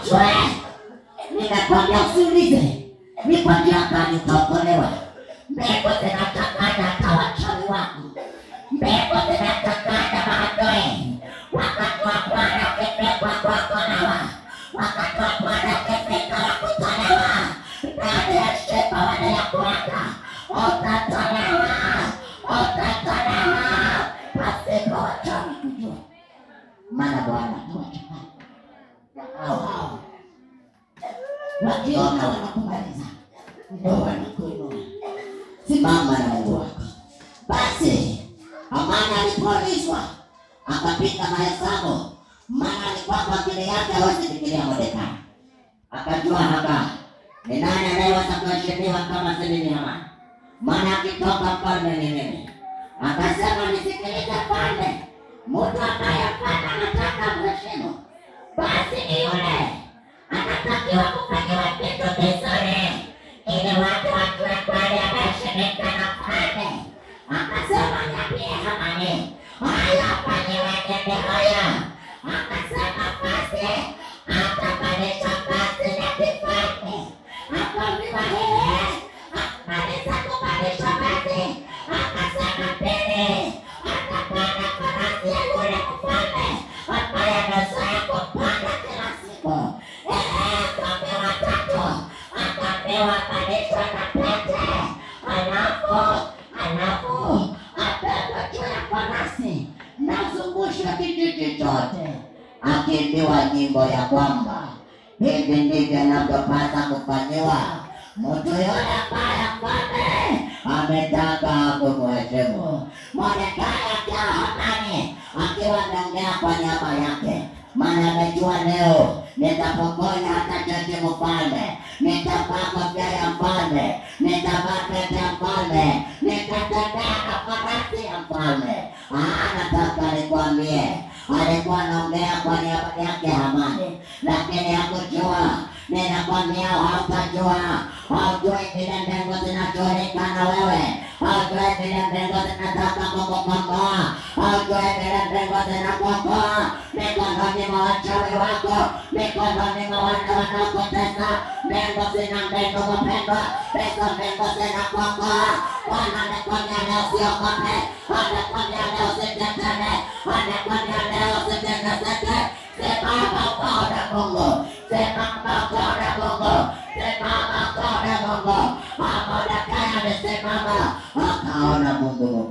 ujue, ninakwambia usiulize, ni kwa njia gani utaokolewa. Mbegu zinachanganya hata wachawi wako, mbegu zinachanganya maadui. Wakati wa Bwana ukifika kuokolewa, wakati wa Bwana ukifika wa kutolewa, ndani ya sheba wale ya kuweka, utatolewa, utatolewa pasipo wachawi kujua, maana Bwana hawachanganya hao wakiona wanakumaliza ndio wanakuinua. Simama na Mungu wako. Basi Hamani alipoulizwa akapiga mahesabu, maana alikuwa kwa akili yake hawezi fikiria Mordekai. Akajua hapa ni nani anayeweza kuheshimiwa kama si mimi Hamani, maana akitoka mfalme ni mimi. Akasema, nisikilize mfalme, mtu ambaye mfalme anataka mheshimu, basi ni yule anatakiwa kufanyiwa kitu kizuri ili watu wajue kweli ameheshimika na mfalme. Akasema, niambie Hamani, haya afanyiwe nini haya? Akasema, basi atapandishwa ngazi ya kifalme. Akaambiwa akimaliza kupandishwa ngazi, akasema pili, atapanda farasi ya yule mfalme ambaye amezoea kupanda kila siku. Akaambiwa tatu, akaambiwa pandishwa na pete, alafu apelekwe juu ya farasi na zungushwe kijiji chote, akiimbiwa nyimbo ya kwamba hivi ndivyo anavyopasa kufanyiwa mtu yule ambaye mfalme ametaka kumheshimu. Mordekai akiwa Hamani akiwa anaongea kwa niaba yake, maana amejua leo nitapokonya hata jaji mfalme, nitavaa kofia ya mfalme, nitavaa pete ya mfalme, nitatembea na farasi ya mfalme. Nataka nikwambie, alikuwa anaongea kwa niaba yake Hamani, lakini hakujua. Ninakwambia hautajua, haujui vile mbingu zinajulikana wewe, haujui vile mbingu zinataka kukukomboa, haujui vile mbingu zinakuokoa mikononi mwa wachawi wako, mikononi mwa wale wanaokutesa. Mbingu zina mbingu mpendwa, hizo mbingu zinakuokoa. Bwana anakwambia leo usiogope, anakwambia leo usiteteme, anakwambia leo usitengeseke. Simama ukaone Mungu, simama ukaone Mungu, simama ukaone Mungu. Mordekai amesimama akaona Mungu.